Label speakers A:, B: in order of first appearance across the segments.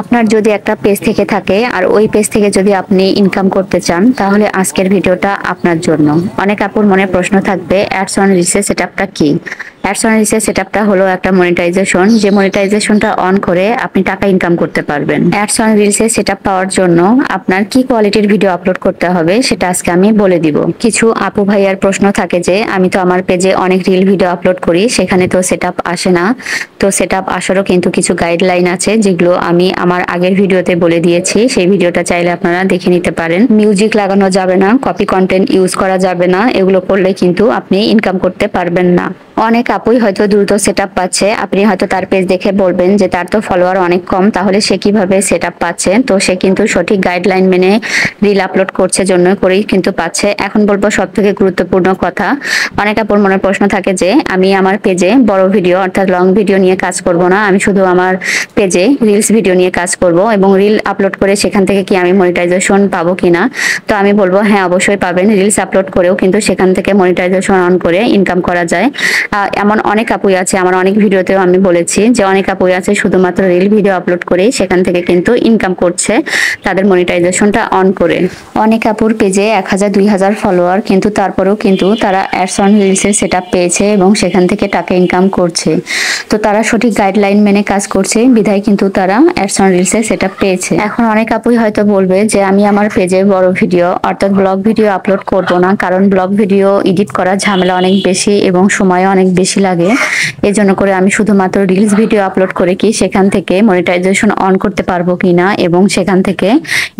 A: আপনার যদি একটা পেজ থেকে থাকে আর ওই পেজ থেকে যদি আপনি ইনকাম করতে চান তাহলে আজকের ভিডিওটা আপনার জন্য। অনেক আপুর মনে প্রশ্ন থাকবে অ্যাডস অন রিলসের সেটআপটা কি? অ্যাডস অন রিলসের সেটআপটা হলো একটা মনিটাইজেশন, যে মনিটাইজেশনটা অন করে আপনি টাকা ইনকাম করতে পারবেন। অ্যাডস অন রিলসের সেটআপ পাওয়ার জন্য আপনার কি কোয়ালিটির ভিডিও আপলোড করতে হবে সেটা আজকে আমি বলে দিব। কিছু আপু ভাইয়ার প্রশ্ন থাকে যে আমি তো আমার পেজে অনেক রিল ভিডিও আপলোড করি, সেখানে তো সেটআপ আসে না। তো সেটআপ আসারও কিন্তু কিছু গাইডলাইন আছে যেগুলো আমি আমার আগের ভিডিওতে বলে দিয়েছি, সেই ভিডিওটা চাইলে আপনারা দেখে নিতে পারেন। মিউজিক লাগানো যাবে না, কপি কন্টেন্ট ইউজ করা যাবে না, এগুলো করলে কিন্তু আপনি ইনকাম করতে পারবেন না। অনেক আপুই হয়তো দ্রুত সেটআপ পাচ্ছে, আপনি হয়তো তার পেজ দেখে বলবেন যে তার তো ফলোয়ার অনেক কম, তাহলে সে কিভাবে সেটআপ পাচ্ছে? তো সে কিন্তু সঠিক গাইডলাইন মেনে রিল আপলোড করছে জন্য করেই কিন্তু পাচ্ছে। এখন বলবো সবথেকে গুরুত্বপূর্ণ কথা, অনেক আপুর মনে প্রশ্ন থাকে যে আমি আমার পেজে বড় ভিডিও অর্থাৎ লং ভিডিও নিয়ে কাজ করব না, আমি শুধু আমার পেজে রিলস ভিডিও নিয়ে কাজ করব এবং রিল আপলোড করে সেখান থেকে কি আমি মনিটাইজেশন পাবো কিনা? তো আমি বলবো হ্যাঁ, অবশ্যই পাবেন। রিলস আপলোড করেও কিন্তু সেখান থেকে মনিটাইজেশন অন করে ইনকাম করা যায়। এমন অনেক আপুই আছে, আমার অনেক ভিডিওতেও আমি বলেছি যে অনেক আপুই আছে শুধুমাত্র রিল ভিডিও আপলোড করেই সেখান থেকে কিন্তু ইনকাম করছে তাদের মনিটাইজেশনটা অন করে। অনেক আপুর পেজে 1000 2000 ফলোয়ার, কিন্তু তারপরেও কিন্তু তারা অ্যাডস অন রিলসের সেটআপ পেয়েছে এবং সেখান থেকে টাকা ইনকাম করছে। তো তারা সঠিক গাইডলাইন মেনে কাজ করছে বিধায় কিন্তু তারা অ্যাডস অন রিলসের সেটআপ পেয়েছে। এখন অনেক আপুই হয়তো বলবে যে আমি আমার পেজে বড় ভিডিও অর্থাৎ ব্লগ ভিডিও আপলোড করব না, কারণ ব্লগ ভিডিও এডিট করা ঝামেলা অনেক বেশি এবং সময়ও অনেক বেশি লাগে। এজন্য করে আমি শুধুমাত্র রিলস ভিডিও আপলোড করে কি সেখান থেকে মনিটাইজেশন অন করতে পারবো কিনা এবং সেখান থেকে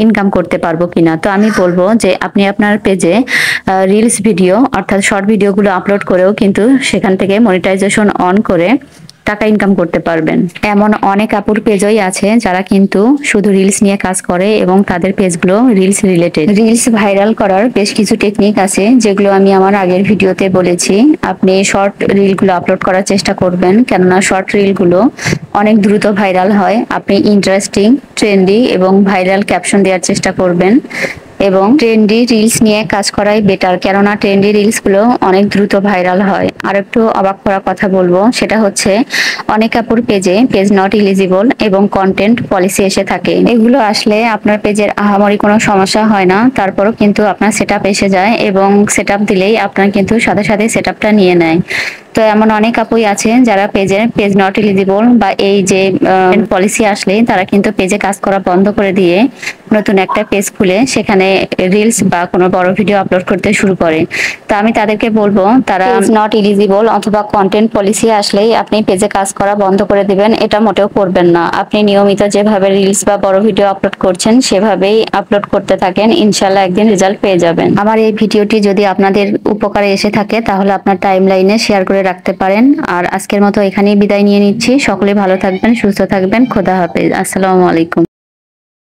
A: ইনকাম করতে পারবো কিনা। তো আমি বলবো যে আপনি আপনার পেজে রিলস ভিডিও অর্থাৎ শর্ট ভিডিওগুলো আপলোড করেও কিন্তু সেখান থেকে মনিটাইজেশন অন করে টাকা ইনকাম করতে পারবেন। এমন অনেক আপুর পেজই আছে যারা কিন্তু শুধু রিলস নিয়ে কাজ করে এবং তাদের পেজগুলো রিলস রিলেটেড। রিলস ভাইরাল করার বেশ কিছু টেকনিক আছে যেগুলো আমি আমার আগের ভিডিওতে বলেছি। আপনি শর্ট রিলগুলো আপলোড করার চেষ্টা করবেন, কেননা শর্ট রিলগুলো অনেক দ্রুত ভাইরাল হয়। আপনি ইন্টারেস্টিং, ট্রেন্ডি এবং ভাইরাল ক্যাপশন দেওয়ার চেষ্টা করবেন এবং ট্রেন্ডি রিলস নিয়ে কাজ করাই বেটার, কেননা ট্রেন্ডি রিলস গুলো অনেক দ্রুত ভাইরাল হয়। আর একটু অবাক করা কথা বলবো, সেটা হচ্ছে অনেক আপুর পেজে পেজ নট এলিজিবল এবং কন্টেন্ট পলিসি এসে থাকে। এগুলো আসলে আপনার পেজের আহামরি কোনো সমস্যা হয় না, তারপরও কিন্তু আপনার সেটআপ এসে যায় এবং সেটআপ দিলেই আপনার কিন্তু সাথে সাথে সেটআপটা নিয়ে নেয়। তো এমন অনেক আপুই আছে যারা পেজে পেজ নট এলিজিবল বা এই যে পলিসি আসলে তারা কিন্তু পেজে কাজ করা বন্ধ করে দিয়ে নতুন একটা পেজ খুলে সেখানে রিলস বা কোনো বড় ভিডিও আপলোড করতে শুরু করে। তো আমি তাদেরকে বলবো তারা পেজ নট এলিজিবল অথবা কন্টেন্ট পলিসি আসলেই আপনি পেজে কাজ করা বন্ধ করে দিবেন, এটা মোটেও করবেন না। আপনি নিয়মিত যেভাবে রিলস বা বড় ভিডিও আপলোড করছেন সেভাবেই আপলোড করতে থাকেন, ইনশাল্লাহ একদিন রেজাল্ট পেয়ে যাবেন। আমার এই ভিডিওটি যদি আপনাদের উপকারে এসে থাকে তাহলে আপনার টাইমলাইনে শেয়ার করে রাখতে পারেন। আর আজকের মতো এখানেই বিদায় নিয়ে নিচ্ছি। সকলে ভালো থাকবেন, সুস্থ থাকবেন। খোদা হাফেজ। আসসালামু আলাইকুম।